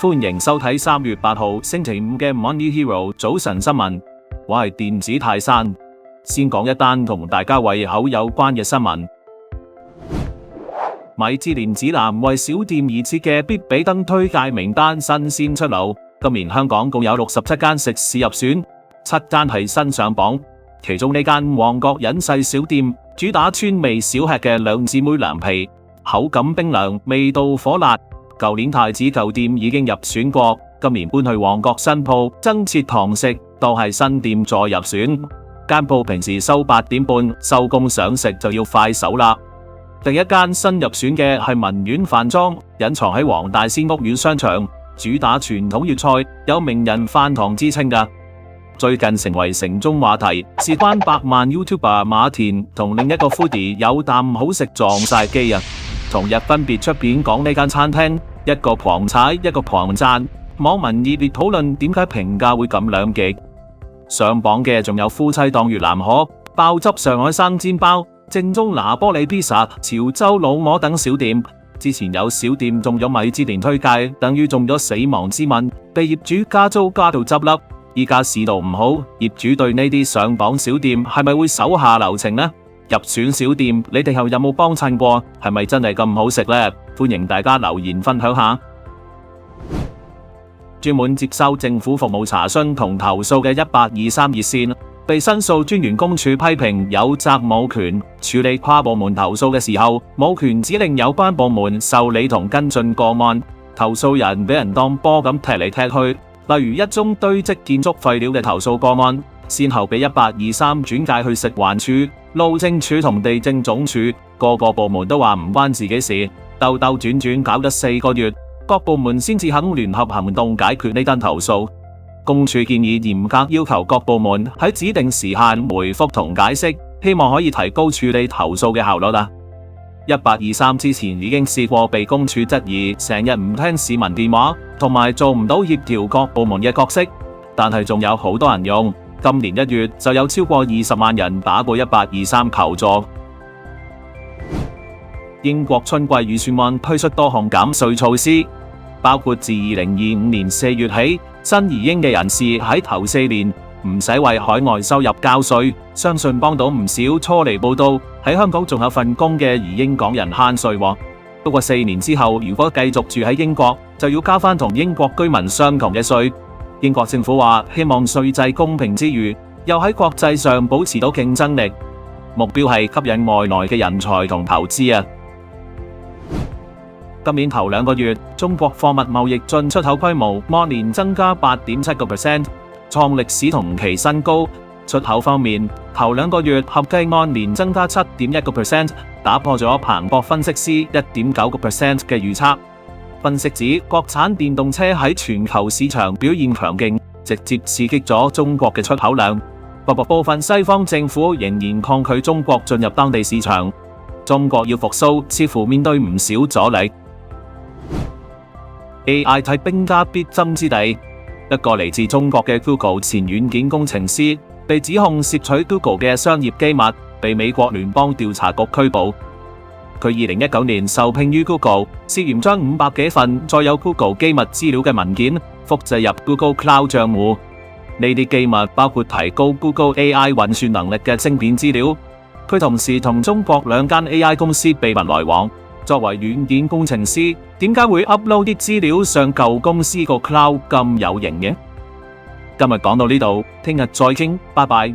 歡迎收睇3月8號星期五嘅 Money Hero 早晨新聞。我係電子泰山，先講一單同大家胃口有關嘅新聞。米芝蓮指南為小店而設嘅必比登推介名單新鮮出爐。今年香港共有67間食肆入選，7間係新上榜。其中呢間旺角隱世小店主打川味小吃嘅兩姊妹涼皮，口感冰涼，味道火辣。舊年太子舊店已經入選過，今年搬去旺角新鋪增設堂食，當係新店再入選。間鋪平時收8點半，收工想食就要快手啦。第一間新入選嘅係文苑飯莊，隱藏喺黃大仙屋苑商場，主打傳統粵菜，有名人飯堂之稱㗎。最近成為城中話題，事關百萬 YouTuber 馬田同另一個 foodie 有啖好食撞晒機啊！同日分別出片講呢間餐廳，一個狂踩，一個狂讚，網民熱烈討論點解評價會咁兩極。上榜嘅仲有夫妻檔越南河、爆汁上海生煎包、正宗拿玻里披薩、潮州老鵝等小店。之前有小店中咗米芝蓮推介，等於中咗死亡之吻，被業主加租加到執笠。依家市道唔好，業主對呢啲上榜小店係咪會手下留情呢？入選小店，你哋又有冇幫襯過？係咪真係咁好食呢？歡迎大家留言分享下。專門接收政府服務查詢同投訴嘅1823熱線，被申訴專員公署批評有責冇權，處理跨部門投訴嘅時候，冇權指令有關部門受理同跟進個案，投訴人俾人當波咁踢嚟踢去。例如一宗堆積建築廢料嘅投訴個案，先後俾1823轉介去食環署、路政署同地政總署，個部門都話唔關自己事，兜兜轉轉搞咗4個月，各部門先至肯聯合行動解決呢單投訴。公署建議嚴格要求各部門喺指定時限回覆同解釋，希望可以提高處理投訴嘅效率啦。1823之前已經試過被公署質疑成日唔聽市民電話，同埋做唔到協調各部門嘅角色，但係仲有好多人用。今年1月就有超過20萬人打過1823求助。英國春季預算案推出多項減稅措施，包括自2025年4月起，新移英嘅人士喺頭4年唔使為海外收入交稅，相信幫到唔少初嚟報到喺香港仲有份工嘅移英港人慳稅。不過4年之後，如果繼續住喺英國，就要交翻同英國居民相同嘅稅。英國政府話希望稅制公平之餘，又喺國際上保持到競爭力，目標係吸引外來嘅人才同投資啊！今年頭2個月，中國貨物貿易進出口規模按年增加 8.7%， 創歷史同期新高。出口方面，頭2個月合計按年增加 7.1%， 打破咗彭博分析師 1.9% 嘅預測。分析指，國產電動車喺全球市場表現強勁，直接刺激咗中國嘅出口量。不過部分西方政府仍然抗拒中國進入當地市場，中國要復甦似乎面對唔少阻力。AI 係兵家必爭之地，一個嚟自中國嘅 Google 前軟件工程師被指控竊取 Google 嘅商業機密，被美國聯邦調查局拘捕。佢2019年受聘於 Google， 涉嫌將500幾份載有 Google 機密資料嘅文件複製入 Google Cloud 賬戶。呢啲機密包括提高 Google AI 運算能力嘅晶片資料。佢同時同中國2間 AI 公司秘密來往。作為軟件工程師，點解會 upload 啲資料上舊公司個 cloud 咁有型嘅？今日講到呢度，聽日再傾，拜拜。